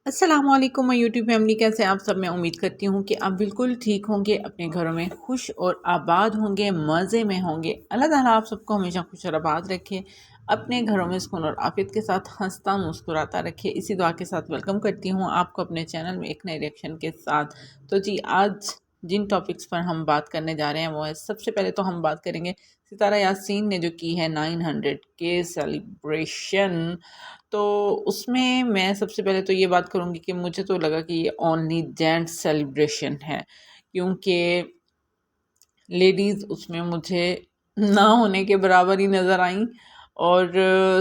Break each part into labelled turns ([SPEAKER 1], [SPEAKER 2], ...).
[SPEAKER 1] السلام علیکم میں یوٹیوب فیملی، کیسے آپ سب؟ میں امید کرتی ہوں کہ آپ بالکل ٹھیک ہوں گے، اپنے گھروں میں خوش اور آباد ہوں گے، مزے میں ہوں گے۔ اللہ تعالیٰ آپ سب کو ہمیشہ خوش اور آباد رکھے، اپنے گھروں میں سکون اور عافیت کے ساتھ ہنستا مسکراتا رکھے۔ اسی دعا کے ساتھ ویلکم کرتی ہوں آپ کو اپنے چینل میں ایک نئے ریئیکشن کے ساتھ۔ تو جی، آج جن ٹاپکس پر ہم بات کرنے جا رہے ہیں وہ ہے، سب سے پہلے تو ہم بات کریں گے ستارہ یاسین نے جو کی ہے 900 کے سیلیبریشن۔ تو اس میں سب سے پہلے تو یہ بات کروں گی کہ مجھے تو لگا کہ یہ اونلی جینٹس سیلیبریشن ہے، کیونکہ لیڈیز اس میں مجھے نہ ہونے کے برابر ہی نظر آئیں۔ اور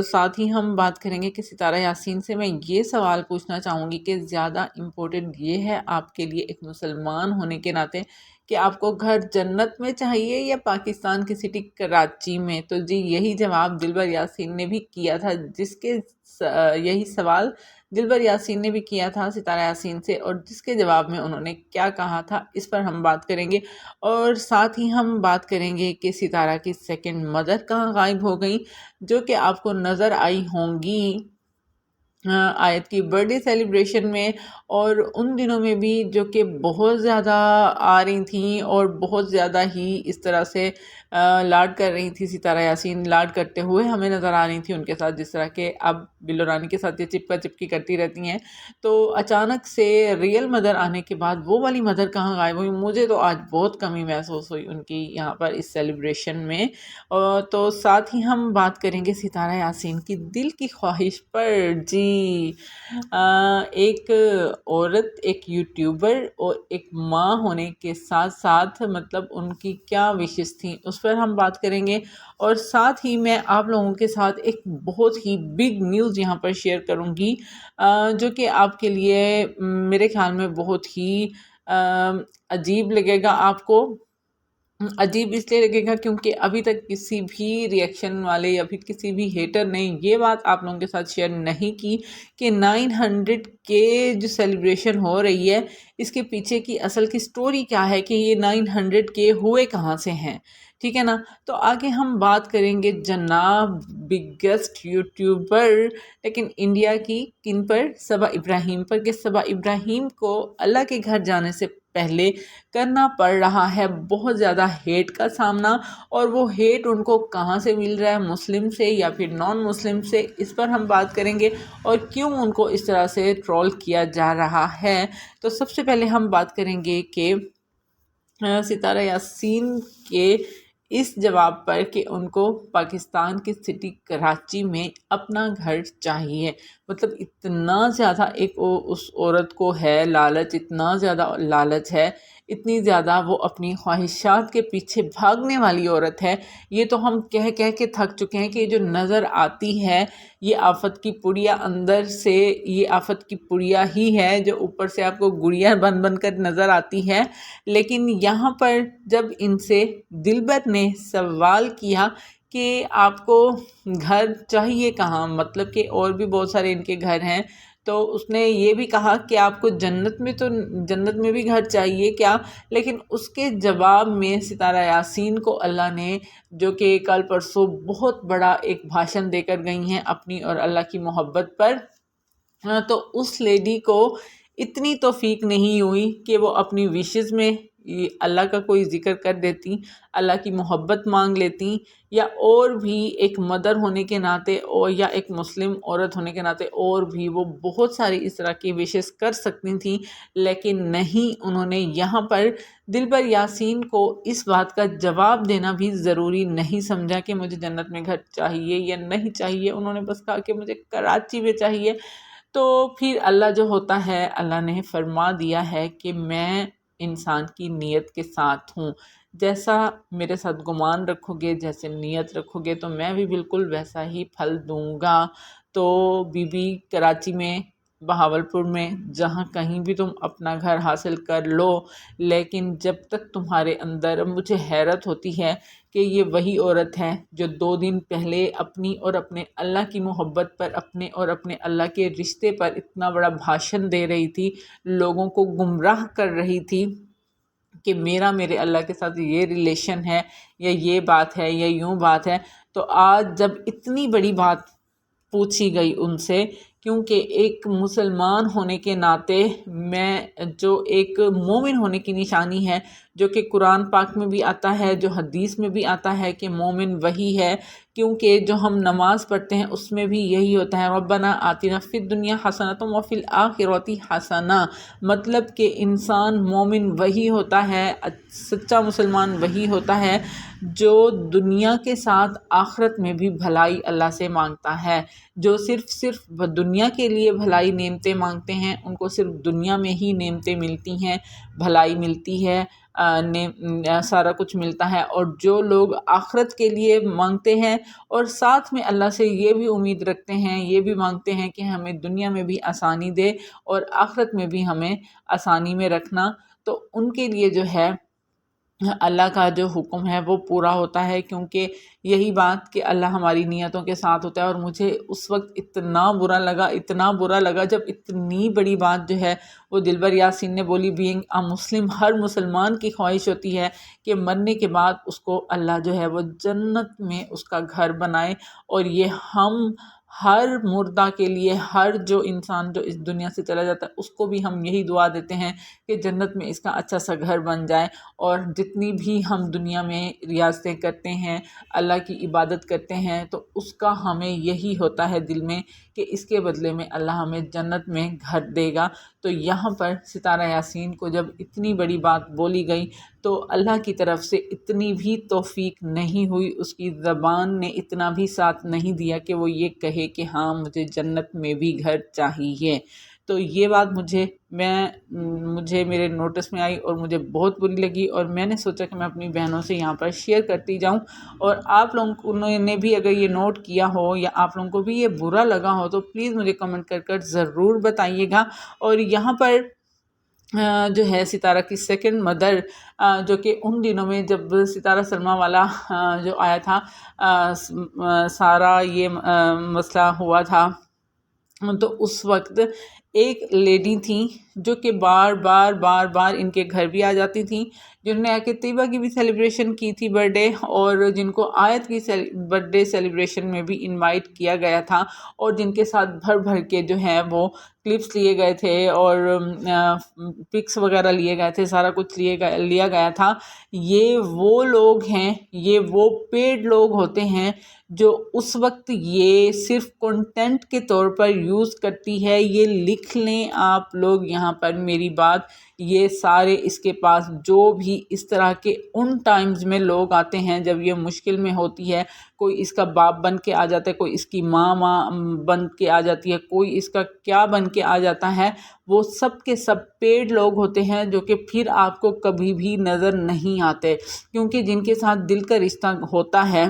[SPEAKER 1] ساتھ ہی ہم بات کریں گے کہ ستارہ یاسین سے میں یہ سوال پوچھنا چاہوں گی کہ زیادہ امپورٹنٹ یہ ہے آپ کے لیے ایک مسلمان ہونے کے ناطے کہ آپ کو گھر جنت میں چاہیے یا پاکستان کی سٹی کراچی میں؟ تو جی، یہی جواب دلبر یاسین نے بھی کیا تھا، یہی سوال دلبر یاسین نے بھی کیا تھا ستارہ یاسین سے، اور جس کے جواب میں انہوں نے کیا کہا تھا اس پر ہم بات کریں گے۔ اور ساتھ ہی ہم بات کریں گے کہ ستارہ کی سیکنڈ مدر کہاں غائب ہو گئی، جو کہ آپ کو نظر آئی ہوں گی آیت کی برتھ ڈے سیلیبریشن میں، اور ان دنوں میں بھی، جو کہ بہت زیادہ آ رہی تھیں اور بہت زیادہ ہی اس طرح سے لاڈ کر رہی تھی ستارہ یاسین، لاڈ کرتے ہوئے ہمیں نظر آ رہی تھی ان کے ساتھ، جس طرح کہ اب بلو رانی کے ساتھ یہ چپکا چپکی کرتی رہتی ہیں۔ تو اچانک سے ریئل مدر آنے کے بعد وہ والی مدر کہاں غائب ہوئی؟ مجھے تو آج بہت کمی محسوس ہوئی ان کی یہاں پر اس سیلیبریشن میں۔ تو ساتھ ہی ہم بات کریں گے ستارہ یاسین کی دل کی خواہش پر۔ جی، ایک عورت، ایک یوٹیوبر اور ایک ماں ہونے کے ساتھ ساتھ مطلب ان کی کیا وشز تھیں اس پر ہم بات کریں گے۔ اور ساتھ ہی میں آپ لوگوں کے ساتھ ایک بہت ہی بگ نیوز یہاں پر شیئر کروں گی، جو کہ آپ کے لیے میرے خیال میں بہت ہی عجیب لگے گا آپ کو۔ عجیب اس لیے لگے گا کیونکہ ابھی تک کسی بھی ریئیکشن والے یا پھر کسی بھی ہیٹر نے یہ بات آپ لوگوں کے ساتھ شیئر نہیں کی کہ 900 کے جو سیلیبریشن ہو رہی ہے، اس کے پیچھے کی اصل کی سٹوری کیا ہے، کہ یہ 900 کے ہوئے کہاں سے ہیں، ٹھیک ہے نا؟ تو آگے ہم بات کریں گے جناب بگیسٹ یوٹیوبر لیکن انڈیا کی، کن پر؟ صبا ابراہیم پر، کہ صبا ابراہیم کو اللہ کے گھر جانے سے پہلے کرنا پڑ رہا ہے بہت زیادہ ہیٹ کا سامنا، اور وہ ہیٹ ان کو کہاں سے مل رہا ہے، مسلم سے یا پھر نان مسلم سے؟ اس پر ہم بات کریں گے، اور کیوں ان کو اس طرح سے ٹرول کیا جا رہا ہے۔ تو سب سے پہلے ہم بات کریں گے کہ ستارہ یاسین کے اس جواب پر کہ ان کو پاکستان کی سٹی کراچی میں اپنا گھر چاہیے۔ مطلب اتنا زیادہ اس عورت کو ہے لالچ، اتنا زیادہ لالچ ہے، اتنی زیادہ وہ اپنی خواہشات کے پیچھے بھاگنے والی عورت ہے۔ یہ تو ہم کہہ کہہ کے تھک چکے ہیں کہ یہ جو نظر آتی ہے یہ آفت کی پڑیا، اندر سے یہ آفت کی پڑیا ہی ہے جو اوپر سے آپ کو گڑیا بن بن کر نظر آتی ہے۔ لیکن یہاں پر جب ان سے دلبر نے سوال کیا کہ آپ کو گھر چاہیے کہاں، مطلب کہ اور بھی بہت سارے ان کے گھر ہیں، تو اس نے یہ بھی کہا کہ آپ کو جنت میں، تو جنت میں بھی گھر چاہیے کیا؟ لیکن اس کے جواب میں ستارہ یاسین کو اللہ نے، جو کہ کل پرسوں بہت بڑا ایک بھاشن دے کر گئی ہیں اپنی اور اللہ کی محبت پر، تو اس لیڈی کو اتنی توفیق نہیں ہوئی کہ وہ اپنی وشز میں اللہ کا کوئی ذکر کر دیتی، اللہ کی محبت مانگ لیتی، یا اور بھی ایک مدر ہونے کے ناطے یا ایک مسلم عورت ہونے کے ناطے اور بھی وہ بہت ساری اس طرح کی وشز کر سکتی تھیں، لیکن نہیں، انہوں نے یہاں پر دلبر یاسین کو اس بات کا جواب دینا بھی ضروری نہیں سمجھا کہ مجھے جنت میں گھر چاہیے یا نہیں چاہیے۔ انہوں نے بس کہا کہ مجھے کراچی میں چاہیے۔ تو پھر اللہ جو ہوتا ہے، اللہ نے فرما دیا ہے کہ میں انسان کی نیت کے ساتھ ہوں، جیسا میرے ساتھ گمان رکھو گے، جیسے نیت رکھو گے، تو میں بھی بالکل ویسا ہی پھل دوں گا۔ تو بی بی کراچی میں، بہاولپور میں، جہاں کہیں بھی تم اپنا گھر حاصل کر لو، لیکن جب تک تمہارے اندر، مجھے حیرت ہوتی ہے کہ یہ وہی عورت ہے جو 2 دن پہلے اپنی اور اپنے اللہ کی محبت پر، اپنے اور اپنے اللہ کے رشتے پر اتنا بڑا بھاشن دے رہی تھی، لوگوں کو گمراہ کر رہی تھی کہ میرے اللہ کے ساتھ یہ ریلیشن ہے، یا یہ بات ہے، یا یوں بات ہے۔ تو آج جب اتنی بڑی بات پوچھی گئی ان سے کیونکہ ایک مسلمان ہونے کے ناطے میں جو ایک مومن ہونے کی نشانی ہے، جو کہ قرآن پاک میں بھی آتا ہے، جو حدیث میں بھی آتا ہے کہ مومن وہی ہے، کیونکہ جو ہم نماز پڑھتے ہیں اس میں بھی یہی ہوتا ہے، ربنا آتنا فی الدنیا حسنۃ وفی الآخرۃ حسنہ، مطلب کہ انسان مومن وہی ہوتا ہے، سچا مسلمان وہی ہوتا ہے جو دنیا کے ساتھ آخرت میں بھی بھلائی اللہ سے مانگتا ہے۔ جو صرف دنیا کے لیے بھلائی نعمتیں مانگتے ہیں ان کو صرف دنیا میں ہی نعمتیں ملتی ہیں، بھلائی ملتی ہے، سارا کچھ ملتا ہے، اور جو لوگ آخرت کے لیے مانگتے ہیں اور ساتھ میں اللہ سے یہ بھی امید رکھتے ہیں، یہ بھی مانگتے ہیں کہ ہمیں دنیا میں بھی آسانی دے اور آخرت میں بھی ہمیں آسانی میں رکھنا، تو ان کے لیے جو ہے اللہ کا جو حکم ہے وہ پورا ہوتا ہے، کیونکہ یہی بات کہ اللہ ہماری نیتوں کے ساتھ ہوتا ہے۔ اور مجھے اس وقت اتنا برا لگا جب اتنی بڑی بات جو ہے وہ دلبر یاسین نے بولی۔ بینگ اے مسلم، ہر مسلمان کی خواہش ہوتی ہے کہ مرنے کے بعد اس کو اللہ جو ہے وہ جنت میں اس کا گھر بنائے، اور یہ ہم ہر مردہ کے لیے، ہر جو انسان جو اس دنیا سے چلا جاتا ہے اس کو بھی ہم یہی دعا دیتے ہیں کہ جنت میں اس کا اچھا سا گھر بن جائے۔ اور جتنی بھی ہم دنیا میں ریاضتیں کرتے ہیں، اللہ کی عبادت کرتے ہیں، تو اس کا ہمیں یہی ہوتا ہے دل میں کہ اس کے بدلے میں اللہ ہمیں جنت میں گھر دے گا۔ تو یہاں پر ستارہ یاسین کو جب اتنی بڑی بات بولی گئی تو اللہ کی طرف سے اتنی بھی توفیق نہیں ہوئی، اس کی زبان نے اتنا بھی ساتھ نہیں دیا کہ وہ یہ کہے کہ ہاں مجھے جنت میں بھی گھر چاہیے۔ تو یہ بات مجھے میرے نوٹس میں آئی اور مجھے بہت بری لگی، اور میں نے سوچا کہ میں اپنی بہنوں سے یہاں پر شیئر کرتی جاؤں، اور آپ لوگوں نے بھی اگر یہ نوٹ کیا ہو یا آپ لوگوں کو بھی یہ برا لگا ہو تو پلیز مجھے کمنٹ کر ضرور بتائیے گا۔ اور یہاں پر جو ہے ستارہ کی سیکنڈ مدر، جو کہ ان دنوں میں جب ستارہ سلمہ والا جو آیا تھا، سارا یہ مسئلہ ہوا تھا، تو اس وقت ایک لیڈی تھیں جو کہ بار بار ان کے گھر بھی آ جاتی تھیں، جنہوں نے آ کے طیبہ کی بھی سیلیبریشن کی تھی برتھ ڈے، اور جن کو آیت کی برتھ ڈے سیلیبریشن میں بھی انوائٹ کیا گیا تھا، اور جن کے ساتھ بھر کے جو ہیں وہ کلپس لیے گئے تھے اور پکس وغیرہ لیے گئے تھے، سارا کچھ لیا گیا تھا۔ یہ وہ لوگ ہیں، یہ وہ پیڈ لوگ ہوتے ہیں جو اس وقت یہ صرف کنٹینٹ کے طور پر یوز کرتی ہے۔ یہ لکھ لیں آپ لوگ یہاں پر میری بات، یہ سارے اس کے پاس جو بھی اس طرح کے ان ٹائمز میں لوگ آتے ہیں جب یہ مشکل میں ہوتی ہے، کوئی اس کا باپ بن کے آ جاتا ہے، کوئی اس کی ماں بن کے آ جاتی ہے، کوئی اس کا کیا بن کے آ جاتا ہے، وہ سب کے سب پیڈ لوگ ہوتے ہیں جو کہ پھر آپ کو کبھی بھی نظر نہیں آتے، کیونکہ جن کے ساتھ دل کا رشتہ ہوتا ہے،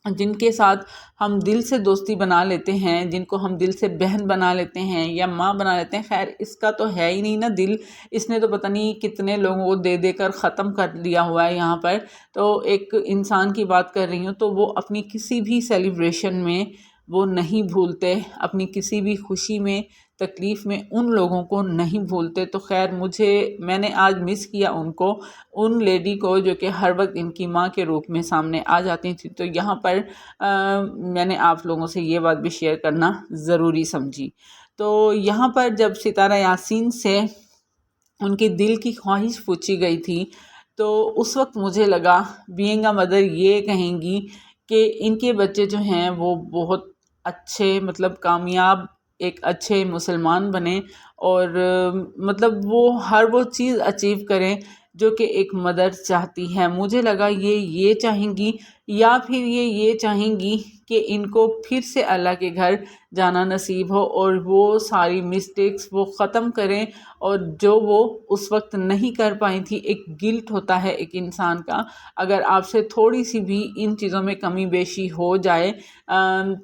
[SPEAKER 1] جن کے ساتھ ہم دل سے دوستی بنا لیتے ہیں، جن کو ہم دل سے بہن بنا لیتے ہیں یا ماں بنا لیتے ہیں، خیر اس کا تو ہے ہی نہیں نا دل، اس نے تو پتہ نہیں کتنے لوگوں کو دے کر ختم کر دیا ہوا ہے یہاں پر۔ تو ایک انسان کی بات کر رہی ہوں، تو وہ اپنی کسی بھی سیلیبریشن میں وہ نہیں بھولتے، اپنی کسی بھی خوشی میں، تکلیف میں ان لوگوں کو نہیں بھولتے۔ تو خیر میں نے آج مس کیا ان لیڈی کو جو کہ ہر وقت ان کی ماں کے روپ میں سامنے آ جاتی تھی، تو یہاں پر میں نے آپ لوگوں سے یہ بات بھی شیئر کرنا ضروری سمجھی۔ تو یہاں پر جب ستارہ یاسین سے ان کی دل کی خواہش پوچھی گئی تھی، تو اس وقت مجھے لگا بینگ اے مدر یہ کہیں گی کہ ان کے بچے جو ہیں وہ بہت اچھے، مطلب کامیاب ایک اچھے مسلمان بنیں، اور مطلب وہ ہر وہ چیز اچیو کریں جو کہ ایک مدر چاہتی ہے۔ مجھے لگا یہ چاہیں گی، یا پھر یہ چاہیں گی کہ ان کو پھر سے اللہ کے گھر جانا نصیب ہو، اور وہ ساری مسٹیکس وہ ختم کریں، اور جو وہ اس وقت نہیں کر پائی تھی۔ ایک گلٹ ہوتا ہے ایک انسان کا، اگر آپ سے تھوڑی سی بھی ان چیزوں میں کمی بیشی ہو جائے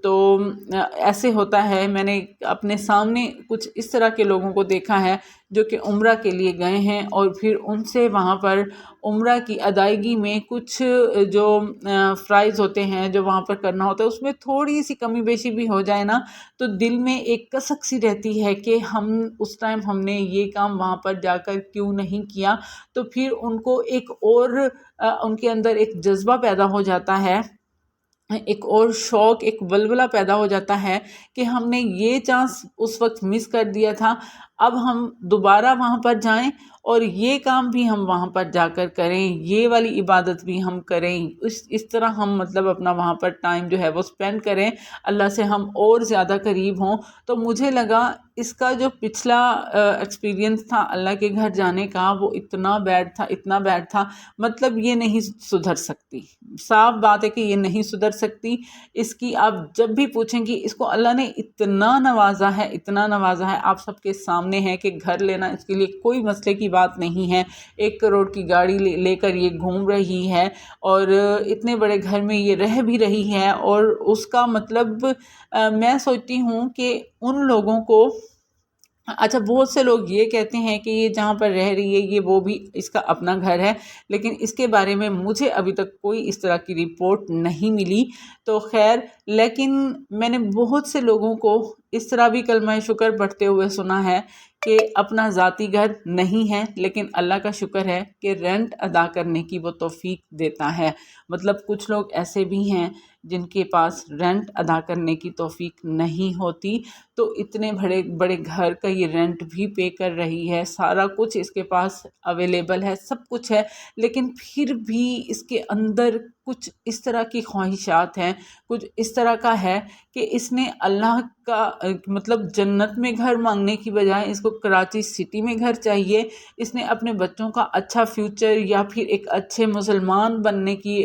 [SPEAKER 1] تو ایسے ہوتا ہے۔ میں نے اپنے سامنے کچھ اس طرح کے لوگوں کو دیکھا ہے جو کہ عمرہ کے لیے گئے ہیں، اور پھر ان سے وہاں پر عمرہ کی ادائیگی میں کچھ جو فرائض ہوتے ہیں جو وہاں پر کرنا ہوتا ہے، اس میں تھوڑی سی کمی بیشی بھی ہو جائے نا، تو دل میں ایک کسک سی رہتی ہے کہ اس ٹائم ہم نے یہ کام وہاں پر جا کر کیوں نہیں کیا۔ تو پھر ان کو ایک اور ان کے اندر ایک جذبہ پیدا ہو جاتا ہے ایک اور شوق، ایک ولولہ پیدا ہو جاتا ہے کہ ہم نے یہ چانس اس وقت مس کر دیا تھا، اب ہم دوبارہ وہاں پر جائیں اور یہ کام بھی ہم وہاں پر جا کر کریں، یہ والی عبادت بھی ہم کریں، اس طرح ہم مطلب اپنا وہاں پر ٹائم جو ہے وہ اسپینڈ کریں، اللہ سے ہم اور زیادہ قریب ہوں۔ تو مجھے لگا اس کا جو پچھلا ایکسپیرینس تھا اللہ کے گھر جانے کا، وہ اتنا بیڈ تھا، اتنا بیڈ تھا، مطلب یہ نہیں سدھر سکتی، صاف بات ہے کہ یہ نہیں سدھر سکتی۔ اس کی آپ جب بھی پوچھیں گی، اس کو اللہ نے اتنا نوازا ہے، اتنا نوازا ہے، آپ سب کے سامنے ہے کہ گھر لینا اس کے لیے کوئی مسئلے کی بات نہیں ہے۔ 1 کروڑ کی گاڑی لے کر یہ گھوم رہی ہے اور اتنے بڑے گھر میں یہ رہ بھی رہی ہے، اور اس کا مطلب میں سوچتی ہوں کہ ان لوگوں کو، اچھا بہت سے لوگ یہ کہتے ہیں کہ یہ جہاں پر رہ رہی ہے یہ وہ بھی اس کا اپنا گھر ہے، لیکن اس کے بارے میں مجھے ابھی تک کوئی اس طرح کی رپورٹ نہیں ملی۔ تو خیر، لیکن میں نے بہت سے لوگوں کو اس طرح بھی کلمہ شکر پڑھتے ہوئے سنا ہے کہ اپنا ذاتی گھر نہیں ہے، لیکن اللہ کا شکر ہے کہ رینٹ ادا کرنے کی وہ توفیق دیتا ہے۔ مطلب کچھ لوگ ایسے بھی ہیں جن کے پاس رینٹ ادا کرنے کی توفیق نہیں ہوتی، تو اتنے بڑے بڑے گھر کا یہ رینٹ بھی پے کر رہی ہے، سارا کچھ اس کے پاس اویلیبل ہے، سب کچھ ہے، لیکن پھر بھی اس کے اندر کچھ اس طرح کی خواہشات ہیں، کچھ اس طرح کا ہے کہ اس نے اللہ کا مطلب جنت میں گھر مانگنے کی بجائے اس کو کراچی سٹی میں گھر چاہیے۔ اس نے اپنے بچوں کا اچھا فیوچر یا پھر ایک اچھے مسلمان بننے کی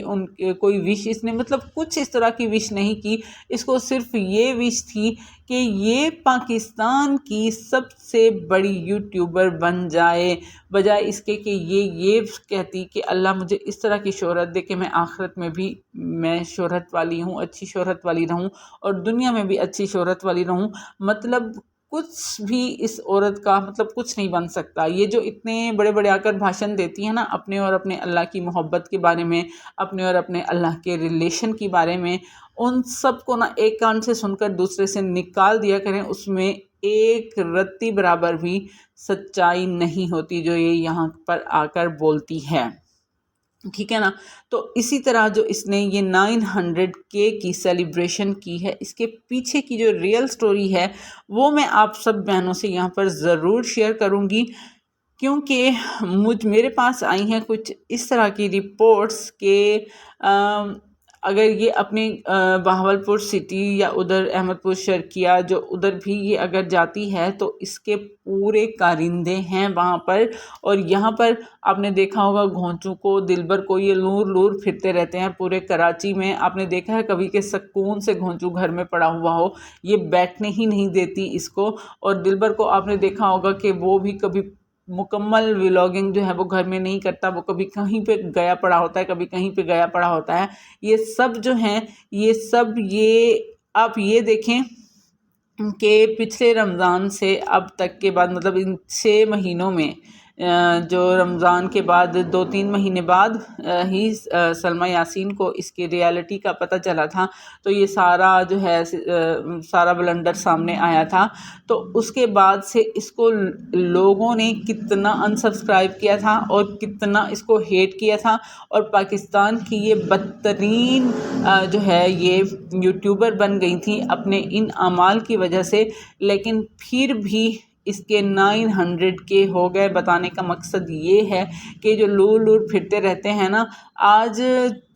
[SPEAKER 1] کوئی وش اس نے مطلب کچھ اس طرح کی وش نہیں کی، اس کو صرف یہ وش تھی کہ یہ پاکستان کی سب سے بڑی یوٹیوبر بن جائے، بجائے اس کے کہ یہ کہتی کہ اللہ مجھے اس طرح کی شہرت دے کہ میں آخرت میں بھی میں شہرت والی ہوں، اچھی شہرت والی رہوں، اور دنیا میں بھی اچھی شہرت والی رہوں۔ مطلب کچھ بھی اس عورت کا مطلب کچھ نہیں بن سکتا۔ یہ جو اتنے بڑے بڑے آ کر بھاشن دیتی ہے نا اپنے اور اپنے اللہ کی محبت کے بارے میں، اپنے اور اپنے اللہ کے ریلیشن کے بارے میں، ان سب کو نا ایک کان سے سن کر دوسرے سے نکال دیا کریں، اس میں ایک رتی برابر بھی سچائی نہیں ہوتی جو یہ یہاں پر آ کر بولتی ہے، ٹھیک ہے نا۔ تو اسی طرح جو اس نے یہ 900K کی سیلیبریشن کی ہے، اس کے پیچھے کی جو ریئل سٹوری ہے وہ میں آپ سب بہنوں سے یہاں پر ضرور شیئر کروں گی، کیونکہ میرے پاس آئی ہیں کچھ اس طرح کی رپورٹس کہ اگر یہ اپنی بہاولپور سٹی یا ادھر احمد پور شرقیہ جو ادھر بھی یہ اگر جاتی ہے تو اس کے پورے کارندے ہیں وہاں پر، اور یہاں پر آپ نے دیکھا ہوگا گھونچو کو، دلبر کو، یہ لور لور پھرتے رہتے ہیں پورے کراچی میں۔ آپ نے دیکھا ہے کبھی کہ سکون سے گھونچو گھر میں پڑا ہوا ہو، یہ بیٹھنے ہی نہیں دیتی اس کو، اور دلبر کو آپ نے دیکھا ہوگا کہ وہ بھی کبھی مکمل ولاگنگ جو ہے وہ گھر میں نہیں کرتا، وہ کبھی کہیں پہ گیا پڑا ہوتا ہے، کبھی کہیں پہ گیا پڑا ہوتا ہے۔ یہ سب جو ہیں یہ سب یہ آپ یہ دیکھیں کہ پچھلے رمضان سے اب تک کے بعد مطلب ان 6 مہینوں میں جو رمضان کے بعد 2-3 مہینے بعد ہی سلمیٰ یاسین کو اس کی ریالٹی کا پتہ چلا تھا، تو یہ سارا جو ہے سارا بلنڈر سامنے آیا تھا۔ تو اس کے بعد سے اس کو لوگوں نے کتنا انسبسکرائب کیا تھا اور کتنا اس کو ہیٹ کیا تھا، اور پاکستان کی یہ بدترین جو ہے یہ یوٹیوبر بن گئی تھیں اپنے ان اعمال کی وجہ سے، لیکن پھر بھی اس کے 900K ہو گئے۔ بتانے کا مقصد یہ ہے کہ جو لور لور پھرتے رہتے ہیں نا، آج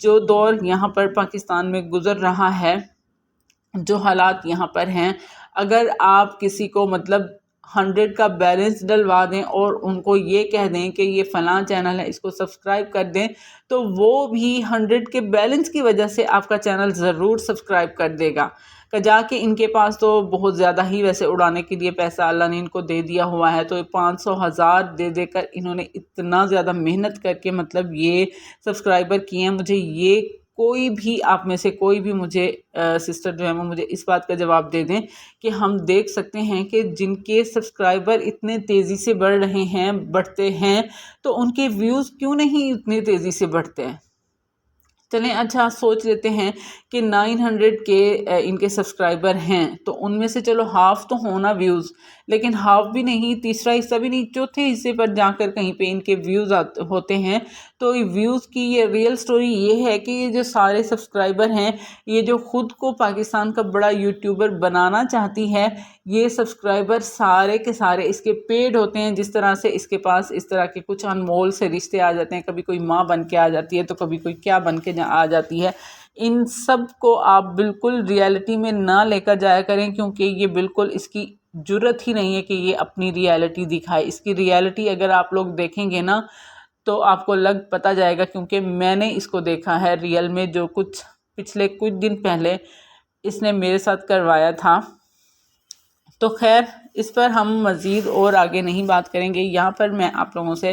[SPEAKER 1] جو دور یہاں پر پاکستان میں گزر رہا ہے، جو حالات یہاں پر ہیں، اگر آپ کسی کو مطلب 100 کا بیلنس ڈلوا دیں اور ان کو یہ کہہ دیں کہ یہ فلاں چینل ہے اس کو سبسکرائب کر دیں، تو وہ بھی 100 کے بیلنس کی وجہ سے آپ کا چینل ضرور سبسکرائب کر دے گا۔ کہ جا کے ان کے پاس تو بہت زیادہ ہی ویسے اڑانے کے لیے پیسہ اللہ نے ان کو دے دیا ہوا ہے، تو 500,000 دے کر انہوں نے اتنا زیادہ محنت کر کے مطلب یہ سبسکرائبر کیے ہیں۔ مجھے یہ کوئی بھی آپ میں سے کوئی بھی مجھے سسٹر جو ہے وہ مجھے اس بات کا جواب دے دیں کہ ہم دیکھ سکتے ہیں کہ جن کے سبسکرائبر اتنے تیزی سے بڑھ رہے ہیں، بڑھتے ہیں، تو ان کے ویوز کیوں نہیں اتنی تیزی سے بڑھتے ہیں؟ چلیں اچھا سوچ لیتے ہیں کہ 900 کے ان کے سبسکرائبر ہیں، تو ان میں سے چلو ہاف تو ہونا ویوز، لیکن ہاف بھی نہیں، تیسرا حصہ بھی نہیں، چوتھے حصے پر جا کر کہیں پہ ان کے ویوز ہوتے ہیں۔ تو ویوز کی یہ ریئل سٹوری یہ ہے کہ یہ جو سارے سبسکرائبر ہیں، یہ جو خود کو پاکستان کا بڑا یوٹیوبر بنانا چاہتی ہے، یہ سبسکرائبر سارے کے سارے اس کے پیڈ ہوتے ہیں۔ جس طرح سے اس کے پاس اس طرح کے کچھ انمول سے رشتے آ جاتے ہیں، کبھی کوئی ماں بن کے آ جاتی ہے تو کبھی کوئی کیا بن کے آ جاتی ہے، ان سب کو آپ بالکل ریالٹی میں نہ لے کر جایا کریں، کیونکہ یہ بالکل اس کی جرت ہی نہیں ہے کہ یہ اپنی ریالٹی دکھائے۔ اس کی ریالٹی اگر آپ لوگ دیکھیں گے نا تو آپ کو پتہ جائے گا، کیونکہ میں نے اس کو دیکھا ہے ریئل میں، جو کچھ پچھلے کچھ دن پہلے اس نے میرے ساتھ کروایا تھا۔ تو خیر، اس پر ہم مزید اور آگے نہیں بات کریں گے۔ یہاں پر میں آپ لوگوں سے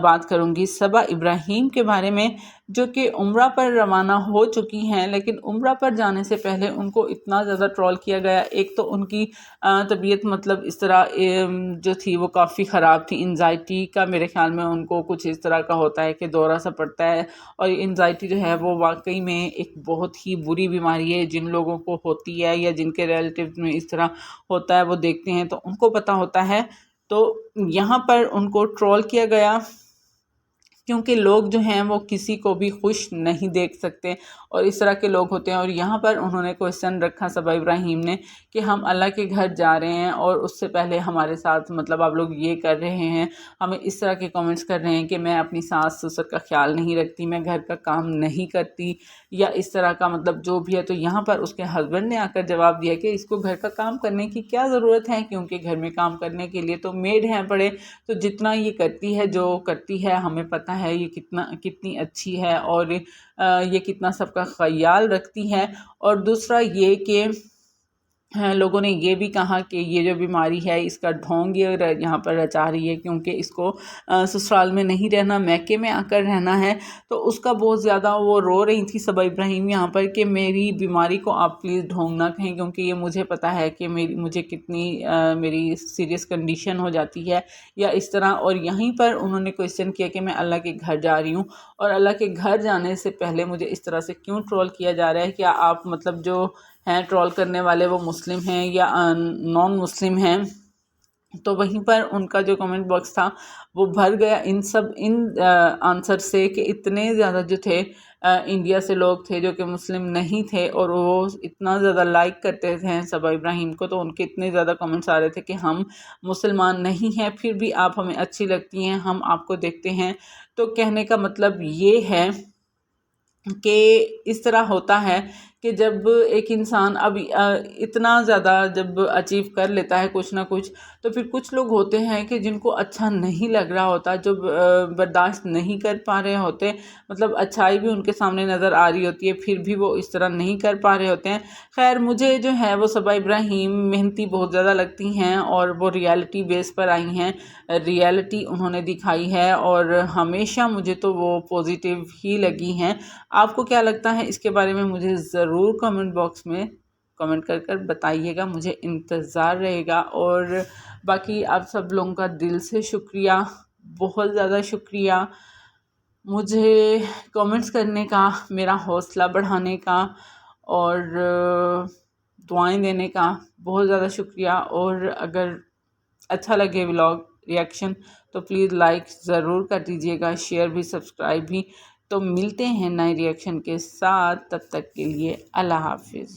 [SPEAKER 1] بات کروں گی صبا ابراہیم کے بارے میں، جو کہ عمرہ پر روانہ ہو چکی ہیں، لیکن عمرہ پر جانے سے پہلے ان کو اتنا زیادہ ٹرول کیا گیا۔ ایک تو ان کی طبیعت مطلب اس طرح جو تھی وہ کافی خراب تھی، انزائٹی کا میرے خیال میں ان کو کچھ اس طرح کا ہوتا ہے کہ دورہ سا پڑتا ہے، اور انزائٹی جو ہے وہ واقعی میں ایک بہت ہی بری بیماری ہے۔ جن لوگوں کو ہوتی ہے یا جن کے ریلیٹیو میں اس طرح ہوتا ہے وہ دیکھتے ہیں تو ان کو پتہ ہوتا ہے۔ تو یہاں پر ان کو ٹرول کیا گیا، کیونکہ لوگ جو ہیں وہ کسی کو بھی خوش نہیں دیکھ سکتے، اور اس طرح کے لوگ ہوتے ہیں۔ اور یہاں پر انہوں نے کویسچن رکھا صبا ابراہیم نے کہ ہم اللہ کے گھر جا رہے ہیں اور اس سے پہلے ہمارے ساتھ مطلب آپ لوگ یہ کر رہے ہیں، ہمیں اس طرح کے کامنٹس کر رہے ہیں کہ میں اپنی ساس سسر کا خیال نہیں رکھتی، میں گھر کا کام نہیں کرتی، یا اس طرح کا مطلب جو بھی ہے۔ تو یہاں پر اس کے ہسبینڈ نے آ کر جواب دیا کہ اس کو گھر کا کام کرنے کی کیا ضرورت ہے، کیونکہ گھر میں کام کرنے کے لیے تو میڈ ہیں پڑے، تو جتنا یہ کرتی ہے، جو کرتی ہے، ہمیں پتہ ہے یہ کتنی اچھی ہے، اور یہ کتنا سب کا خیال رکھتی ہے۔ اور دوسرا یہ کہ لوگوں نے یہ بھی کہا کہ یہ جو بیماری ہے اس کا ڈھونگ یہ یہاں پر رچا رہی ہے، کیونکہ اس کو سسرال میں نہیں رہنا، میکے میں آ کر رہنا ہے۔ تو اس کا بہت زیادہ وہ رو رہی تھی صبا ابراہیم یہاں پر کہ میری بیماری کو آپ پلیز ڈھونگ نہ کہیں، کیونکہ یہ مجھے پتہ ہے کہ مجھے کتنی میری سیریس کنڈیشن ہو جاتی ہے یا اس طرح۔ اور یہیں پر انہوں نے کویسچن کیا کہ میں اللہ کے گھر جا رہی ہوں، اور اللہ کے گھر جانے سے پہلے مجھے اس طرح سے کیوں ٹرول کیا جا رہا ہے؟ کیا آپ مطلب جو ہیں ٹرول کرنے والے وہ مسلم ہیں یا نان مسلم ہیں؟ تو وہیں پر ان کا جو کمنٹ باکس تھا وہ بھر گیا ان آنسر سے، کہ اتنے زیادہ جو تھے انڈیا سے لوگ تھے جو کہ مسلم نہیں تھے، اور وہ اتنا زیادہ لائک کرتے تھے صبا ابراہیم کو، تو ان کے اتنے زیادہ کمنٹس آ رہے تھے کہ ہم مسلمان نہیں ہیں پھر بھی آپ ہمیں اچھی لگتی ہیں، ہم آپ کو دیکھتے ہیں۔ تو کہنے کا مطلب یہ ہے کہ اس طرح ہوتا ہے کہ جب ایک انسان اب اتنا زیادہ جب اچیو کر لیتا ہے کچھ نہ کچھ، تو پھر کچھ لوگ ہوتے ہیں کہ جن کو اچھا نہیں لگ رہا ہوتا، جو برداشت نہیں کر پا رہے ہوتے، مطلب اچھائی بھی ان کے سامنے نظر آ رہی ہوتی ہے پھر بھی وہ اس طرح نہیں کر پا رہے ہوتے ہیں۔ خیر، مجھے جو ہے وہ صبا ابراہیم محنتی بہت زیادہ لگتی ہیں، اور وہ ریالٹی بیس پر آئی ہیں، ریالٹی انہوں نے دکھائی ہے، اور ہمیشہ مجھے تو وہ پازیٹیو ہی لگی ہیں۔ آپ کو کیا لگتا ہے اس کے بارے میں مجھے ضرور کمنٹ باکس میں کمنٹ کر بتائیے گا، مجھے انتظار رہے گا۔ اور باقی آپ سب لوگوں کا دل سے شکریہ، بہت زیادہ شکریہ، مجھے کمنٹس کرنے کا، میرا حوصلہ بڑھانے کا، اور دعائیں دینے کا بہت زیادہ شکریہ۔ اور اگر اچھا لگے ولاگ ریاکشن تو پلیز لائک ضرور کر دیجیے گا، شیئر بھی، سبسکرائب بھی۔ تو ملتے ہیں نئے ریاکشن کے ساتھ، تب تک کے لیے اللہ حافظ۔